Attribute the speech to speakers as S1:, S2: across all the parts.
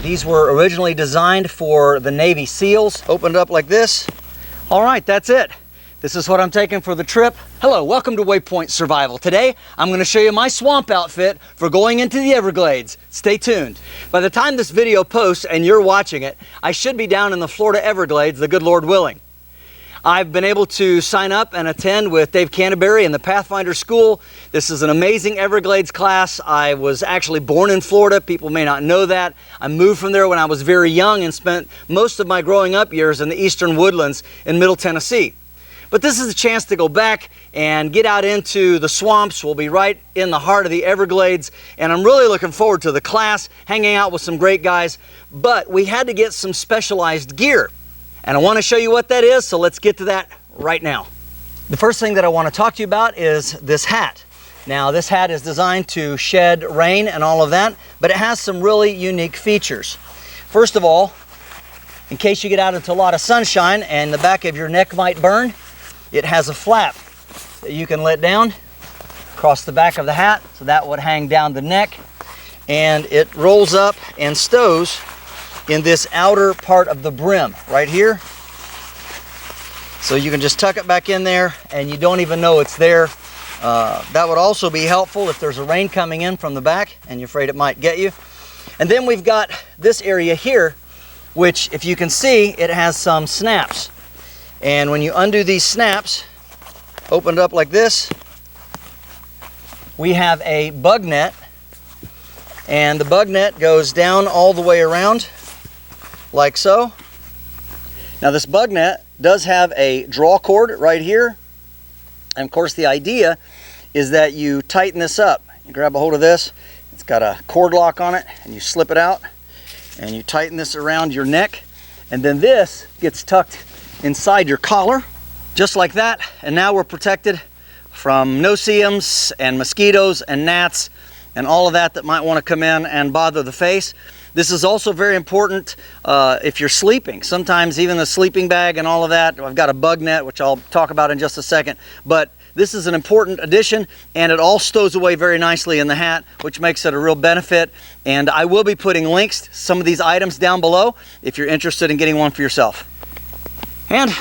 S1: These were originally designed for the Navy SEALs. Opened up like this. All right, that's it. This is what I'm taking for the trip. Hello, welcome to WayPoint Survival. Today, I'm going to show you my swamp outfit for going into the Everglades. Stay tuned. By the time this video posts and you're watching it, I should be down in the Florida Everglades, the good Lord willing. I've been able to sign up and attend with Dave Canterbury in the Pathfinder School. This is an amazing Everglades class. I was actually born in Florida. People may not know that. I moved from there when I was very young and spent most of my growing up years in the eastern woodlands in Middle Tennessee. But this is a chance to go back and get out into the swamps. We'll be right in the heart of the Everglades, and I'm really looking forward to the class, hanging out with some great guys. But we had to get some specialized gear, and I want to show you what that is, so let's get to that right now. The first thing that I want to talk to you about is this hat. Now, this hat is designed to shed rain and all of that, but it has some really unique features. First of all, in case you get out into a lot of sunshine and the back of your neck might burn, it has a flap that you can let down across the back of the hat, so that would hang down the neck, and it rolls up and stows in this outer part of the brim right here. So you can just tuck it back in there and you don't even know it's there. That would also be helpful if there's a rain coming in from the back and you're afraid it might get you. And then we've got this area here, which if you can see, it has some snaps. And when you undo these snaps, opened up like this, we have a bug net, and the bug net goes down all the way around like so. Now this bug net does have a draw cord right here, and of course the idea is that you tighten this up. You grab a hold of this, it's got a cord lock on it, and you slip it out and you tighten this around your neck, and then this gets tucked inside your collar, just like that. And now we're protected from no-see-ums and mosquitoes and gnats and all of that might want to come in and bother the face. This is also very important if you're sleeping. Sometimes even the sleeping bag and all of that, I've got a bug net, which I'll talk about in just a second, but this is an important addition, and it all stows away very nicely in the hat, which makes it a real benefit. And I will be putting links to some of these items down below if you're interested in getting one for yourself. And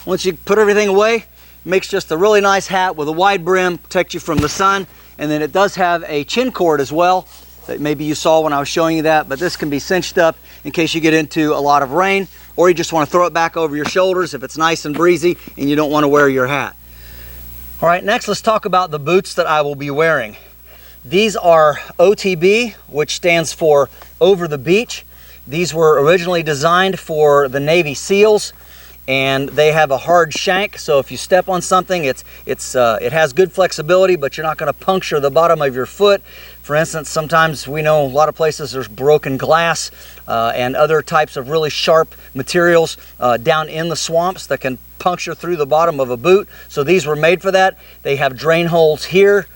S1: once you put everything away, it makes just a really nice hat with a wide brim, protect you from the sun. And then it does have a chin cord as well that maybe you saw when I was showing you that, but this can be cinched up in case you get into a lot of rain, or you just want to throw it back over your shoulders if it's nice and breezy and you don't want to wear your hat. All right, next let's talk about the boots that I will be wearing. These are OTB, which stands for Over the Beach. These were originally designed for the Navy SEALs, and they have a hard shank, so if you step on something, it has good flexibility, but you're not going to puncture the bottom of your foot. For instance, sometimes we know a lot of places there's broken glass and other types of really sharp materials down in the swamps that can puncture through the bottom of a boot. So these were made for that. They have drain holes here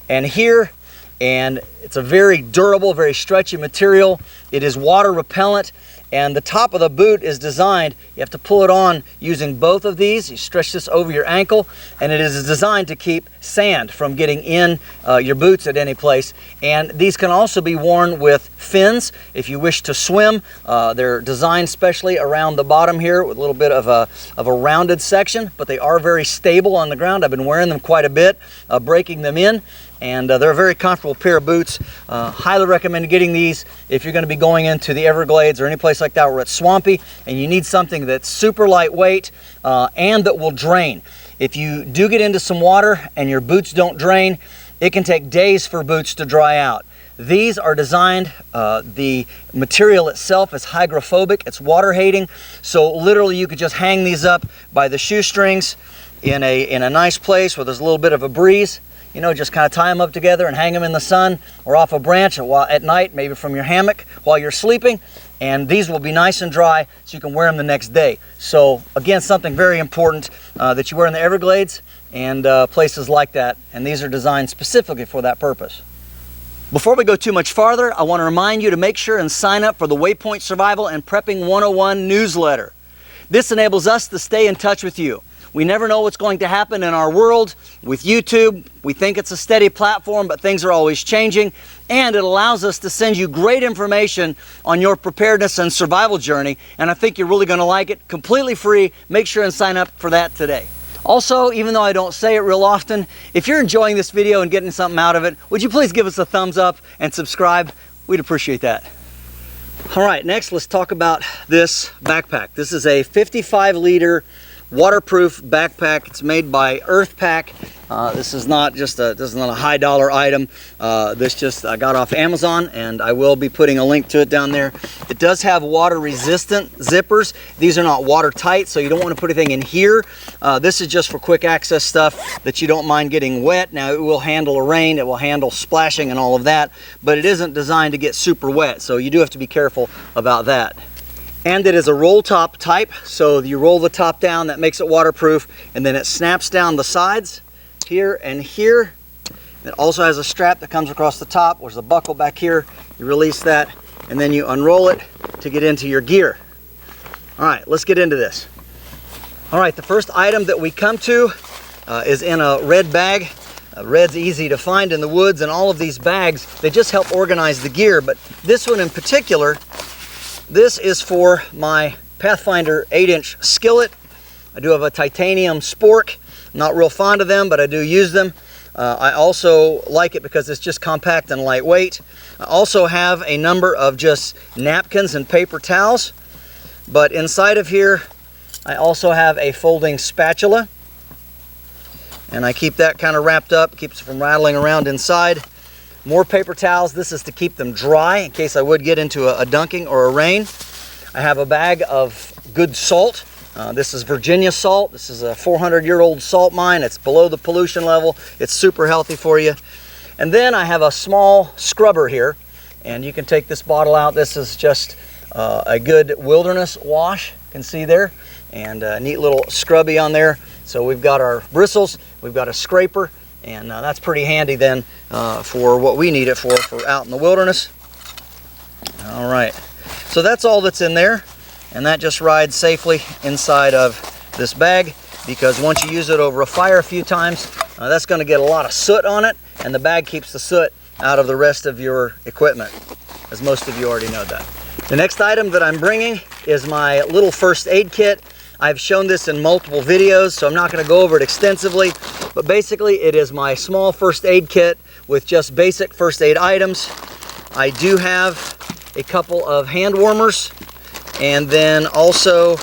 S1: and here, and it's a very durable, very stretchy material. It is water repellent. And the top of the boot is designed, you have to pull it on using both of these. You stretch this over your ankle, and it is designed to keep sand from getting in your boots at any place. And these can also be worn with fins if you wish to swim. They're designed specially around the bottom here with a little bit of a rounded section, but they are very stable on the ground. I've been wearing them quite a bit, breaking them in. And they're a very comfortable pair of boots. Highly recommend getting these if you're going to be going into the Everglades or any place like that where it's swampy and you need something that's super lightweight and that will drain. If you do get into some water and your boots don't drain, it can take days for boots to dry out. These are designed, the material itself is hydrophobic, it's water hating, so literally you could just hang these up by the shoestrings in a nice place where there's a little bit of a breeze. You know, just kind of tie them up together and hang them in the sun or off a branch at night, maybe from your hammock while you're sleeping. And these will be nice and dry so you can wear them the next day. So again, something very important that you wear in the Everglades and places like that. And these are designed specifically for that purpose. Before we go too much farther, I want to remind you to make sure and sign up for the WayPoint Survival and Prepping 101 newsletter. This enables us to stay in touch with you. We never know what's going to happen in our world. With YouTube, we think it's a steady platform, but things are always changing, and it allows us to send you great information on your preparedness and survival journey, and I think you're really going to like it. Completely free. Make sure and sign up for that today. Also, even though I don't say it real often, if you're enjoying this video and getting something out of it, would you please give us a thumbs up and subscribe? We'd appreciate that. All right, next let's talk about this backpack. This is a 55-liter waterproof backpack. It's made by EarthPack. This is not a high dollar item. This I got off Amazon, and I will be putting a link to it down there. It does have water resistant zippers. These are not watertight, so you don't want to put anything in here. This is just for quick access stuff that you don't mind getting wet. Now it will handle rain, it will handle splashing and all of that, but it isn't designed to get super wet, so you do have to be careful about that. And it is a roll top type, so you roll the top down, that makes it waterproof, and then it snaps down the sides here and here. It also has a strap that comes across the top. There's a buckle back here. You release that, and then you unroll it to get into your gear. All right, let's get into this. All right, the first item that we come to is in a red bag. Red's easy to find in the woods, and all of these bags, they just help organize the gear, but this one in particular, this is for my Pathfinder 8-inch skillet. I do have a titanium spork. I'm not real fond of them, but I do use them. I also like it because it's just compact and lightweight. I also have a number of just napkins and paper towels, but inside of here I also have a folding spatula, and I keep that kind of wrapped up, keeps it from rattling around inside. More paper towels. This is to keep them dry in case I would get into a dunking or a rain. I have a bag of good salt. This is Virginia salt. This is a 400-year-old salt mine. It's below the pollution level. It's super healthy for you. And then I have a small scrubber here, and you can take this bottle out. This is just a good wilderness wash. You can see there, and a neat little scrubby on there. So we've got our bristles, we've got a scraper, and that's pretty handy then for what we need it for out in the wilderness. All right, so that's all that's in there, and that just rides safely inside of this bag, because once you use it over a fire a few times, that's going to get a lot of soot on it, and the bag keeps the soot out of the rest of your equipment, as most of you already know that. The next item that I'm bringing is my little first aid kit. I've shown this in multiple videos, so I'm not going to go over it extensively, but basically it is my small first aid kit with just basic first aid items. I do have a couple of hand warmers, and then also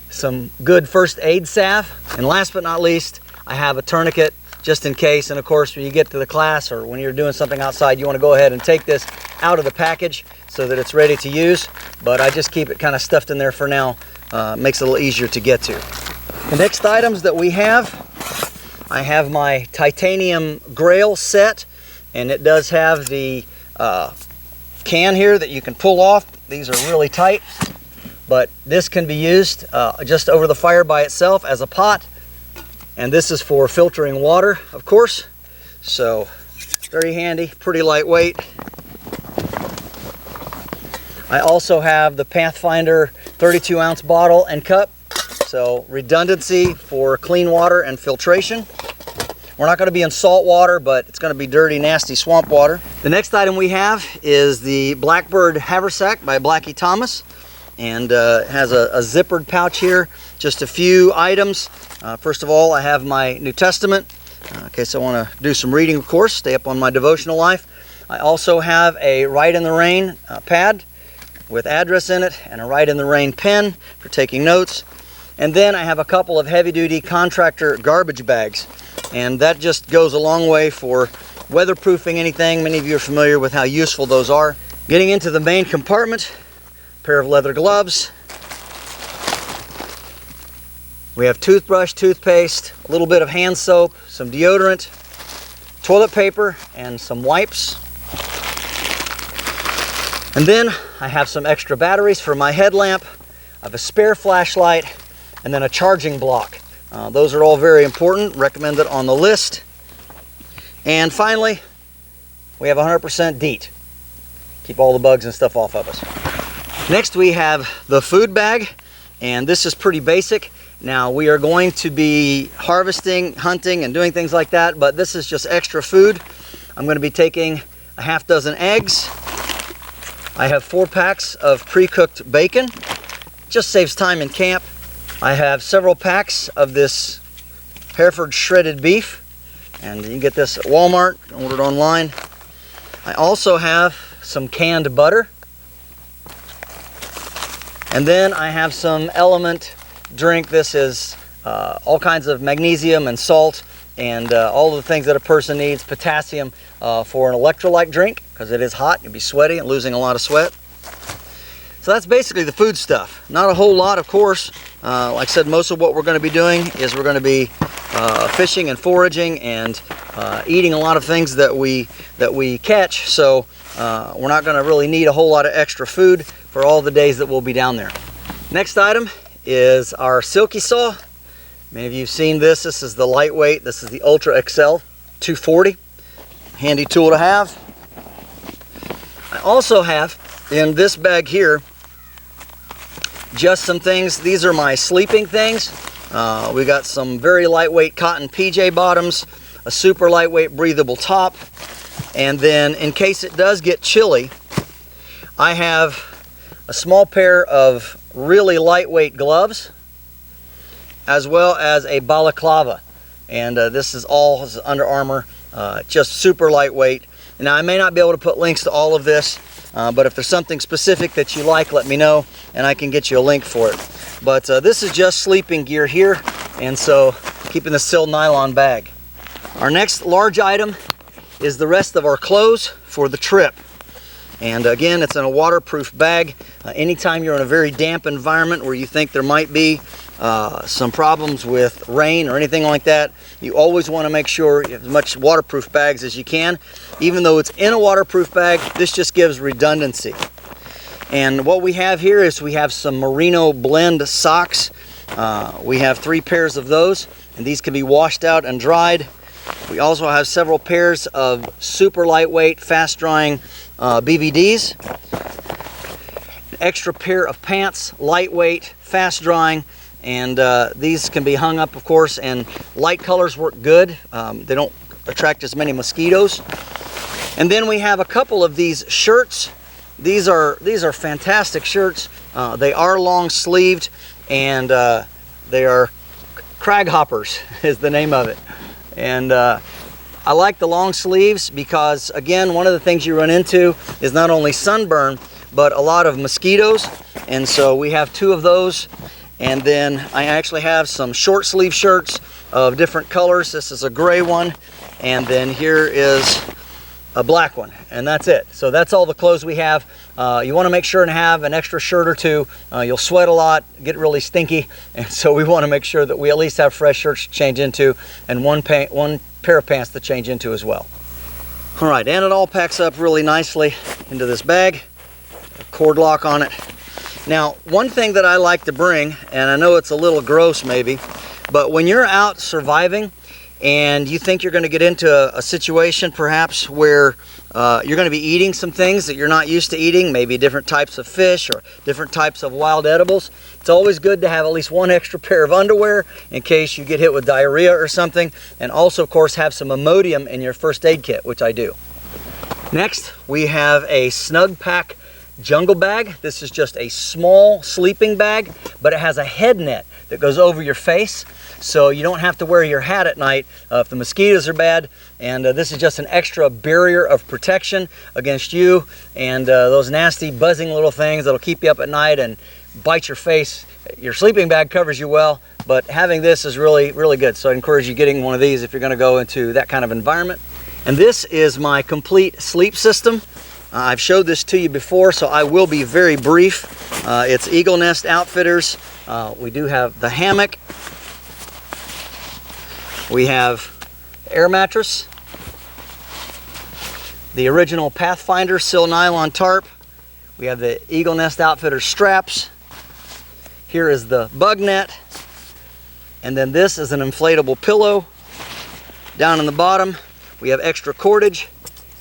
S1: some good first aid salve, and last but not least, I have a tourniquet just in case. And of course, when you get to the class or when you're doing something outside, you want to go ahead and take this out of the package so that it's ready to use, but I just keep it kind of stuffed in there for now. Makes it a little easier to get to. The next items that we have, I have my titanium grail set, and it does have the can here that you can pull off. These are really tight, but this can be used just over the fire by itself as a pot, and this is for filtering water, of course, so very handy, pretty lightweight. I also have the Pathfinder 32-ounce bottle and cup, so redundancy for clean water and filtration. We're not going to be in salt water, but it's going to be dirty, nasty swamp water. The next item we have is the Blackbird Haversack by Blackie Thomas, and has a zippered pouch here. Just a few items. First of all, I have my New Testament, in case I want to do some reading, of course, stay up on my devotional life. I also have a Write in the Rain pad with address in it, and a Write in the Rain pen for taking notes. And then I have a couple of heavy-duty contractor garbage bags, and that just goes a long way for weatherproofing anything. Many of you are familiar with how useful those are. Getting into the main compartment, a pair of leather gloves. We have toothbrush, toothpaste, a little bit of hand soap, some deodorant, toilet paper, and some wipes. And then I have some extra batteries for my headlamp. I have a spare flashlight, and then a charging block. Those are all very important, recommended on the list. And finally, we have 100% DEET. Keep all the bugs and stuff off of us. Next we have the food bag, and this is pretty basic. Now we are going to be harvesting, hunting, and doing things like that, but this is just extra food. I'm going to be taking a half dozen eggs. I have 4 packs of pre-cooked bacon. Just saves time in camp. I have several packs of this Hereford shredded beef, and you can get this at Walmart, order it online. I also have some canned butter. And then I have some Element drink. This is all kinds of magnesium and salt and all the things that a person needs. Potassium for an electrolyte drink, because it is hot, you'll be sweaty and losing a lot of sweat. So that's basically the food stuff. Not a whole lot, of course. Like I said, most of what we're going to be doing is we're going to be fishing and foraging and eating a lot of things that we catch. So we're not going to really need a whole lot of extra food for all the days that we'll be down there. Next item is our silky saw. Many of you have seen this. This is the lightweight. This is the Ultra XL 240. Handy tool to have. I also have in this bag here just some things. These are my sleeping things. We got some very lightweight cotton PJ bottoms, a super lightweight breathable top, and then in case it does get chilly, I have a small pair of really lightweight gloves, as well as a balaclava. And this is all Under Armour, just super lightweight. Now I may not be able to put links to all of this, but if there's something specific that you like, let me know and I can get you a link for it. But this is just sleeping gear here, and so keeping the sil nylon bag. Our next large item is the rest of our clothes for the trip. And again, it's in a waterproof bag. Anytime you're in a very damp environment where you think there might be some problems with rain or anything like that, you always want to make sure you have as much waterproof bags as you can. Even though it's in a waterproof bag, this just gives redundancy. And what we have here is we have some merino blend socks. We have 3 pairs of those, and these can be washed out and dried. We also have several pairs of super lightweight, fast drying BVDs. An extra pair of pants, lightweight, fast drying, and these can be hung up, of course, and light colors work good. They don't attract as many mosquitoes. And then we have a couple of these shirts. These are fantastic shirts. They are long sleeved, and they are crag hoppers is the name of it. And I like the long sleeves because, again, one of the things you run into is not only sunburn, but a lot of mosquitoes. And so we have 2 of those. And then I actually have some short sleeve shirts of different colors. This is a gray one, and then here is a black one, and that's it. So that's all the clothes we have. You want to make sure and have an extra shirt or 2. You'll sweat a lot, get really stinky, and so we want to make sure that we at least have fresh shirts to change into and one pair of pants to change into as well. All right, and it all packs up really nicely into this bag. A cord lock on it. Now, one thing that I like to bring, and I know it's a little gross maybe, but when you're out surviving and you think you're going to get into a situation perhaps where you're going to be eating some things that you're not used to eating, maybe different types of fish or different types of wild edibles, it's always good to have at least 1 extra pair of underwear in case you get hit with diarrhea or something, and also, of course, have some Imodium in your first aid kit, which I do. Next, we have a Snug Pack jungle bag. This is just a small sleeping bag, but it has a head net that goes over your face, so you don't have to wear your hat at night if the mosquitoes are bad. And this is just an extra barrier of protection against you and those nasty buzzing little things that'll keep you up at night and bite your face. Your sleeping bag covers you well, but having this is really, really good. So I encourage you getting one of these if you're going to go into that kind of environment. And this is my complete sleep system. I've showed this to you before, so I will be very brief. It's Eagle Nest Outfitters. We do have the hammock. We have air mattress. The original Pathfinder sil nylon tarp. We have the Eagle Nest Outfitters straps. Here is the bug net. And then this is an inflatable pillow. Down in the bottom, we have extra cordage.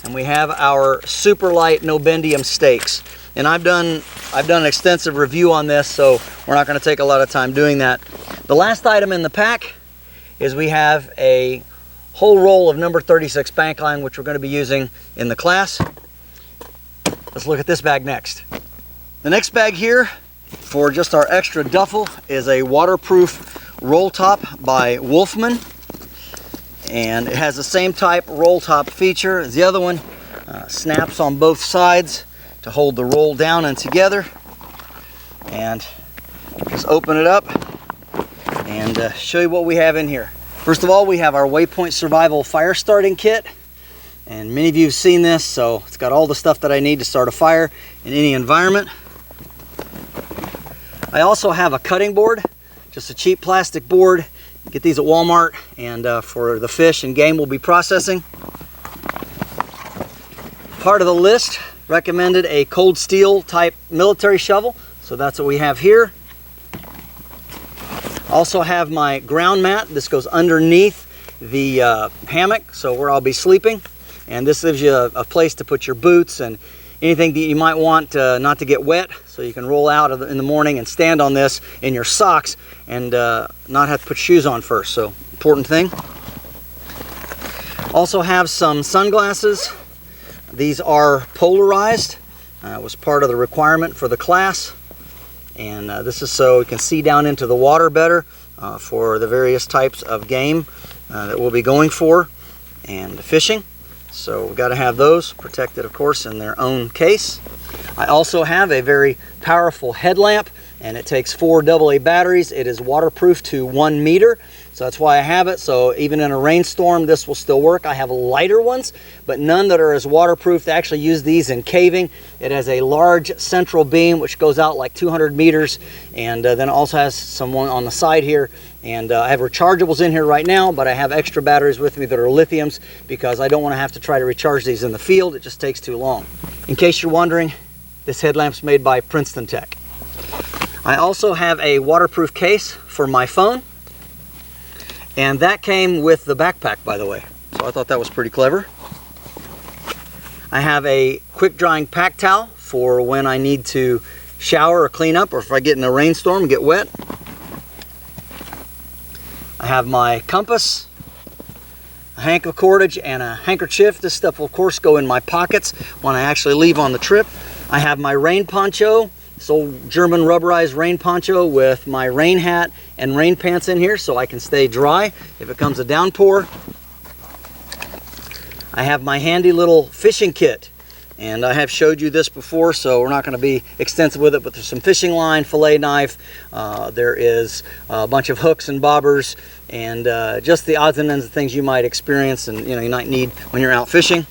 S1: And we have our super light no-bendium stakes. And I've done an extensive review on this, so we're not going to take a lot of time doing that. The last item in the pack is we have a whole roll of number 36 bank line, which we're going to be using in the class. Let's look at this bag next. The next bag here for just our extra duffel is a waterproof roll top by Wolfman, and it has the same type roll top feature as the other one. Snaps on both sides to hold the roll down and together, and just open it up and show you what we have in here. First of all, we have our WayPoint Survival Fire Starting Kit, and many of you have seen this, so it's got all the stuff that I need to start a fire in any environment. I also have a cutting board, just a cheap plastic board. You get these at Walmart, and for the fish and game we'll be processing. Part of the list recommended a cold steel type military shovel, so that's what we have here. Also have my ground mat. This goes underneath the hammock, so where I'll be sleeping, and this gives you a place to put your boots and anything that you might want not to get wet, so you can roll out in the morning and stand on this in your socks and not have to put shoes on first. So important thing. Also have some sunglasses. These are polarized. It was part of the requirement for the class, and this is so you can see down into the water better for the various types of game that we'll be going for and fishing. So we've got to have those protected, of course, in their own case. I also have a very powerful headlamp, and it takes 4 AA batteries. It is waterproof to 1 meter, so that's why I have it. So even in a rainstorm, this will still work. I have lighter ones, but none that are as waterproof. They actually use these in caving. It has a large central beam, which goes out like 200 meters, and then it also has someone on the side here. And I have rechargeables in here right now, but I have extra batteries with me that are lithiums because I don't want to have to try to recharge these in the field. It just takes too long. In case you're wondering, this headlamp's made by Princeton Tech. I also have a waterproof case for my phone, and that came with the backpack, by the way. So I thought that was pretty clever. I have a quick drying pack towel for when I need to shower or clean up, or if I get in a rainstorm and get wet. I have my compass, a hank of cordage, and a handkerchief. This stuff will, of course, go in my pockets when I actually leave on the trip. I have my rain poncho, this old German rubberized rain poncho with my rain hat and rain pants in here so I can stay dry if it comes a downpour. I have my handy little fishing kit, and I have showed you this before, so we're not going to be extensive with it, but there's some fishing line, fillet knife, there is a bunch of hooks and bobbers, and just the odds and ends of things you might experience and you might need when you're out fishing.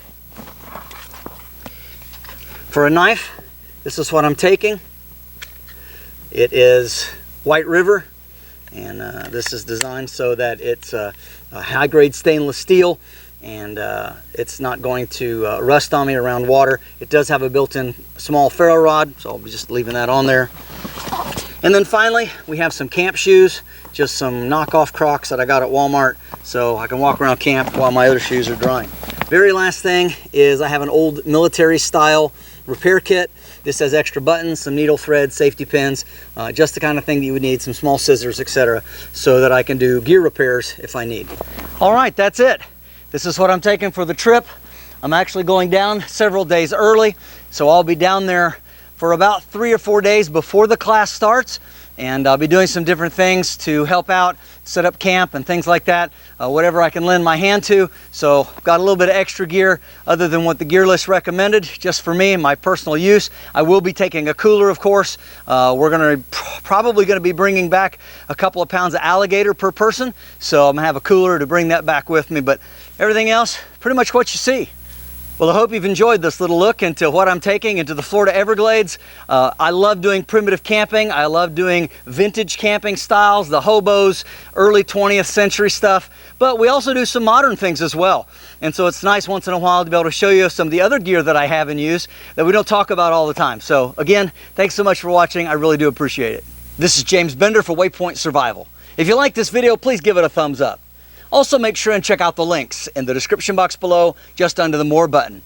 S1: For a knife, this is what I'm taking. It is White River, and this is designed so that it's a high-grade stainless steel, and it's not going to rust on me around water. It does have a built-in small ferro rod, so I'll be just leaving that on there. And then finally, we have some camp shoes, just some knockoff Crocs that I got at Walmart, so I can walk around camp while my other shoes are drying. Very last thing is I have an old military style repair kit. This has extra buttons, some needle thread, safety pins, just the kind of thing that you would need, some small scissors, etc., so that I can do gear repairs if I need. All right, that's it. This is what I'm taking for the trip. I'm actually going down several days early, so I'll be down there for about 3 or 4 days before the class starts, and I'll be doing some different things to help out, set up camp and things like that, whatever I can lend my hand to. So I've got a little bit of extra gear other than what the gear list recommended, just for me and my personal use. I will be taking a cooler, of course. We're probably going to be bringing back a couple of pounds of alligator per person, so I'm going to have a cooler to bring that back with me, but everything else, pretty much what you see. Well, I hope you've enjoyed this little look into what I'm taking into the Florida Everglades. I love doing primitive camping. I love doing vintage camping styles, the hobos, early 20th century stuff, but we also do some modern things as well. And so it's nice once in a while to be able to show you some of the other gear that I have in use that we don't talk about all the time. So again, thanks so much for watching. I really do appreciate it. This is James Bender for WayPoint Survival. If you like this video, please give it a thumbs up. Also, make sure and check out the links in the description box below, just under the More button.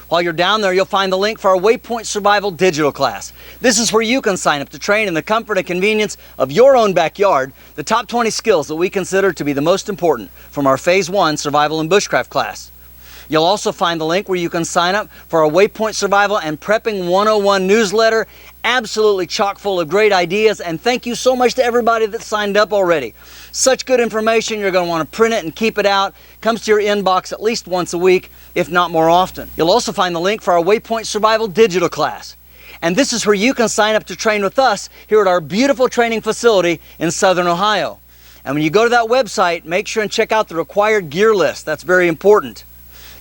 S1: While you're down there, you'll find the link for our WayPoint Survival digital class. This is where you can sign up to train in the comfort and convenience of your own backyard the top 20 skills that we consider to be the most important from our Phase 1 Survival and Bushcraft class. You'll also find the link where you can sign up for our WayPoint Survival and Prepping 101 newsletter, absolutely chock full of great ideas, and thank you so much to everybody that signed up already. Such good information, you're going to want to print it and keep it out. Comes to your inbox at least once a week, if not more often. You'll also find the link for our WayPoint Survival digital class. And this is where you can sign up to train with us here at our beautiful training facility in Southern Ohio. And when you go to that website, make sure and check out the required gear list. That's very important.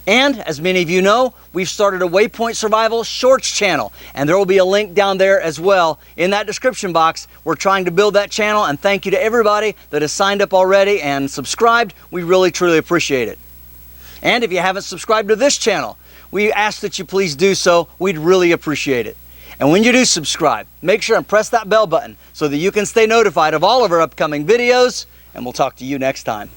S1: And as many of you know, we've started a WayPoint Survival Shorts channel, and there will be a link down there as well in that description box. We're trying to build that channel, and thank you to everybody that has signed up already and subscribed. We really, truly appreciate it. And if you haven't subscribed to this channel, we ask that you please do so. We'd really appreciate it. And when you do subscribe, make sure and press that bell button so that you can stay notified of all of our upcoming videos, and we'll talk to you next time.